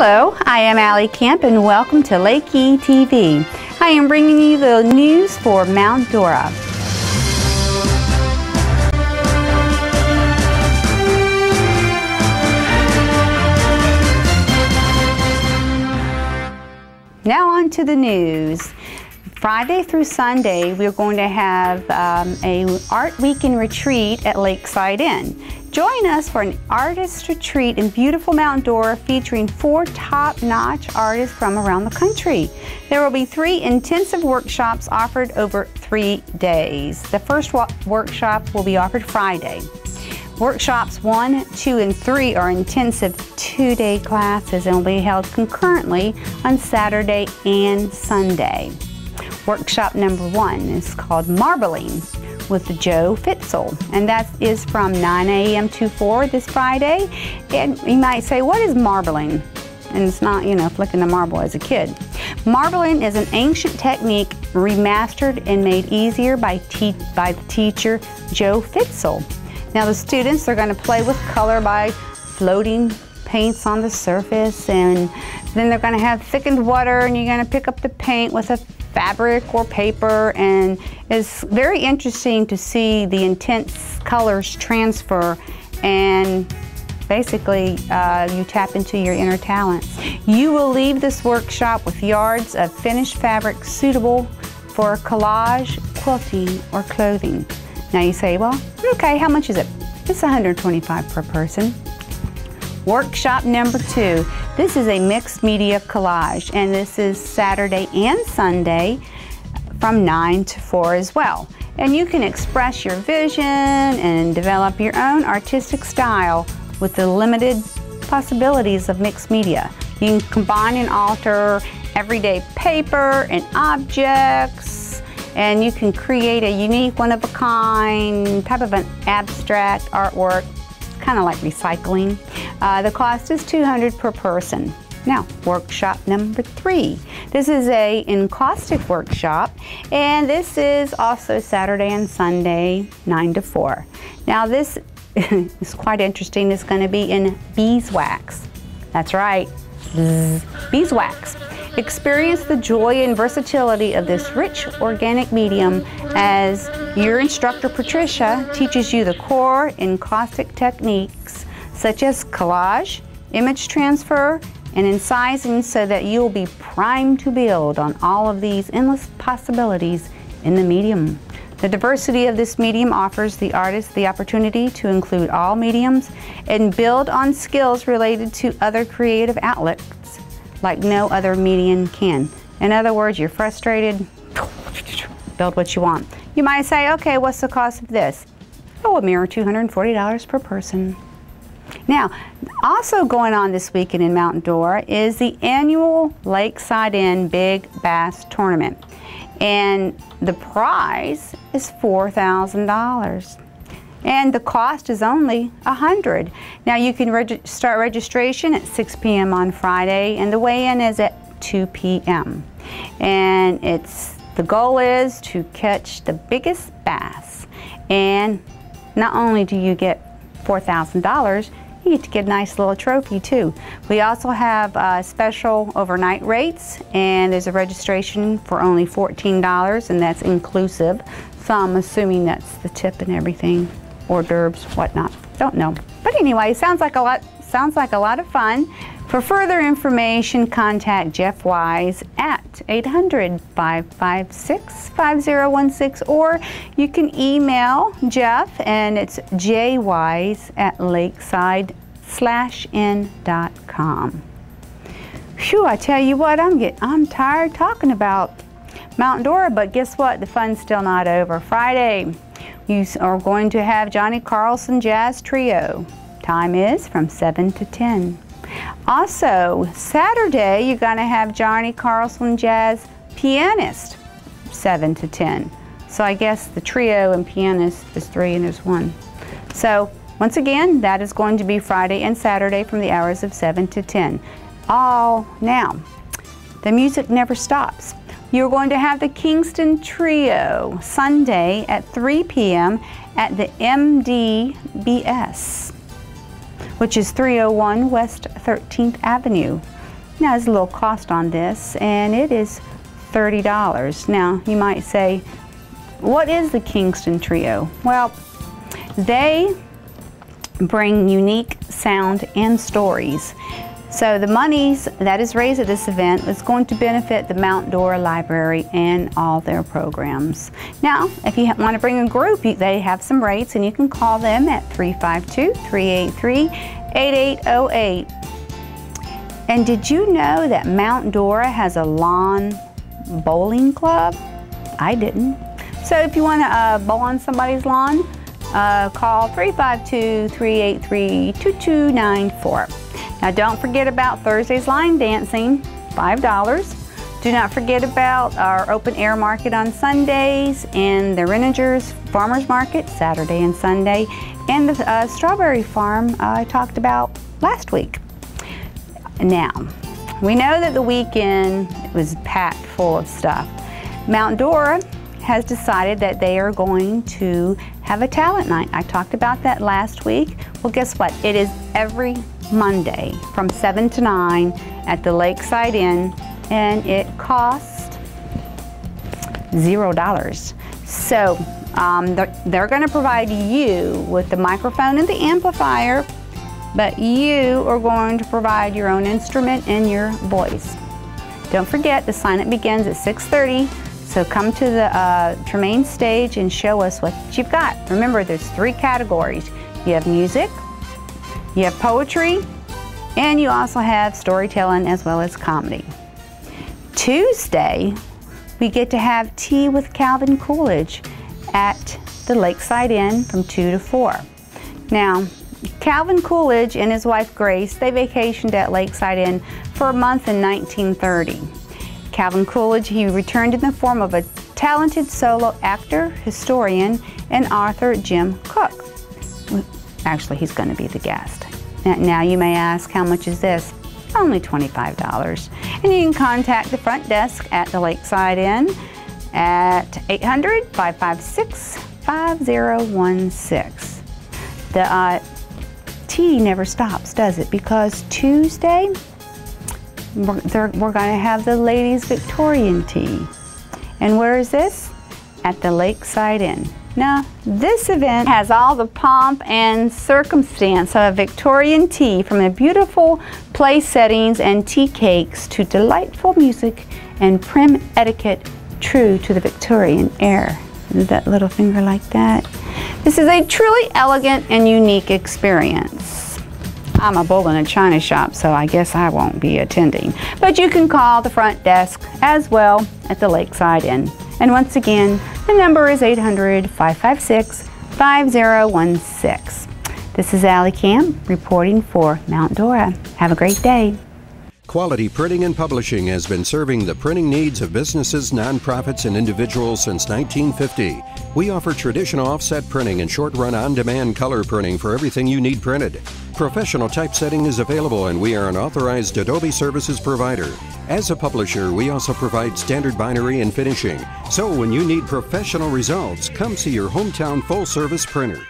Hello, I am Allie Kemp and welcome to Lakey TV. I am bringing you the news for Mount Dora. Now on to the news. Friday through Sunday, we're going to have a Art Weekend retreat at Lakeside Inn. Join us for an artist retreat in beautiful Mount Dora featuring 4 top-notch artists from around the country. There will be 3 intensive workshops offered over 3 days. The first workshop will be offered Friday. Workshops 1, 2, and 3 are intensive 2-day classes and will be held concurrently on Saturday and Sunday. Workshop number 1 is called Marbling with Joe Fitzel, and that is from 9 a.m. to 4 this Friday. And you might say, what is marbling? And it's not, flicking a marble as a kid. Marbling is an ancient technique remastered and made easier by the teacher Joe Fitzel. Now the students are going to play with color by floating paints on the surface, and then they're going to have thickened water, and you're going to pick up the paint with a fabric or paper, and it's very interesting to see the intense colors transfer, and basically you tap into your inner talents. You will leave this workshop with yards of finished fabric suitable for collage, quilting, or clothing. Now you say, well, okay, how much is it? It's $125 per person. Workshop number 2. This is a mixed media collage, and this is Saturday and Sunday from 9 to 4 as well. And you can express your vision and develop your own artistic style with the limited possibilities of mixed media. You can combine and alter everyday paper and objects, and you can create a unique, one-of-a-kind type of an abstract artwork, kind of like recycling. The cost is $200 per person. Now, workshop number 3. This is a encaustic workshop, and this is also Saturday and Sunday, 9 to 4. Now, this is quite interesting. It's going to be in beeswax. That's right, beeswax. Experience the joy and versatility of this rich organic medium as your instructor Patricia teaches you the core encaustic techniques such as collage, image transfer, and incising so that you'll be primed to build on all of these endless possibilities in the medium. The diversity of this medium offers the artist the opportunity to include all mediums and build on skills related to other creative outlets like no other medium can. In other words, you're frustrated, build what you want. You might say, okay, what's the cost of this? Oh, a mere $240 per person. Now, also going on this weekend in Mount Dora is the annual Lakeside Inn Big Bass Tournament. And the prize is $4,000. And the cost is only $100. Now you can start registration at 6 p.m. on Friday, and the weigh-in is at 2 p.m. And the goal is to catch the biggest bass. And not only do you get $4,000, you get to get a nice little trophy too. We also have special overnight rates, and there's a registration for only $14, and that's inclusive. So I'm assuming that's the tip and everything. Hors d'oeuvres, whatnot. Don't know. But anyway, sounds like a lot of fun. For further information, contact Jeff Wise at 800-556-5016, or you can email Jeff, and it's jwise@lakeside-inn.com. Phew, I tell you what, I'm tired talking about Mount Dora, but guess what? The fun's still not over. Friday, you are going to have Johnny Carlson Jazz Trio. Time is from 7 to 10. Also, Saturday, you're going to have Johnny Carlson Jazz Pianist, 7 to 10. So I guess the trio and pianist is 3 and there's 1. So once again, that is going to be Friday and Saturday from the hours of 7 to 10. Now, the music never stops. You're going to have the Kingston Trio Sunday at 3 p.m. at the MDBS, which is 301 West 13th Avenue. Now there's a little cost on this, and it is $30. Now you might say, what is the Kingston Trio? Well, they bring unique sound and stories. So the monies that is raised at this event is going to benefit the Mount Dora Library and all their programs. Now, if you want to bring a group, they have some rates, and you can call them at 352-383-8808. And did you know that Mount Dora has a lawn bowling club? I didn't. So if you want to bowl on somebody's lawn, call 352-383-2294. Now don't forget about Thursday's line dancing, $5. Do not forget about our open air market on Sundays and the Renninger's Farmers Market, Saturday and Sunday, and the strawberry farm I talked about last week. Now, we know that the weekend was packed full of stuff. Mount Dora has decided that they are going to have a talent night. I talked about that last week. Well, guess what? It is every Monday from 7 to 9 at the Lakeside Inn, and it costs $0. So they're going to provide you with the microphone and the amplifier, but you are going to provide your own instrument and your voice. Don't forget, the sign-up begins at 6:30. So come to the Tremaine stage and show us what you've got. Remember, there's 3 categories. You have music, you have poetry, and you also have storytelling as well as comedy. Tuesday, we get to have tea with Calvin Coolidge at the Lakeside Inn from 2 to 4. Now, Calvin Coolidge and his wife Grace, they vacationed at Lakeside Inn for a month in 1930. Calvin Coolidge, he returned in the form of a talented solo actor, historian, and author, Jim Cook. Actually, he's going to be the guest. Now you may ask, how much is this? Only $25. And you can contact the front desk at the Lakeside Inn at 800-556-5016. The tea never stops, does it? Because Tuesday, we're going to have the ladies' Victorian tea. And where is this? At the Lakeside Inn. Now, this event has all the pomp and circumstance of Victorian tea, from the beautiful place settings and tea cakes to delightful music and prim etiquette true to the Victorian era. Do that little finger like that. This is a truly elegant and unique experience. I'm a bull in a china shop, so I guess I won't be attending. But you can call the front desk as well at the Lakeside Inn. And once again, the number is 800-556-5016. This is Allie Camp reporting for Mount Dora. Have a great day. Quality Printing and Publishing has been serving the printing needs of businesses, nonprofits, and individuals since 1950. We offer traditional offset printing and short-run on-demand color printing for everything you need printed. Professional typesetting is available, and we are an authorized Adobe Services provider. As a publisher, we also provide standard binary and finishing. So when you need professional results, come see your hometown full-service printer.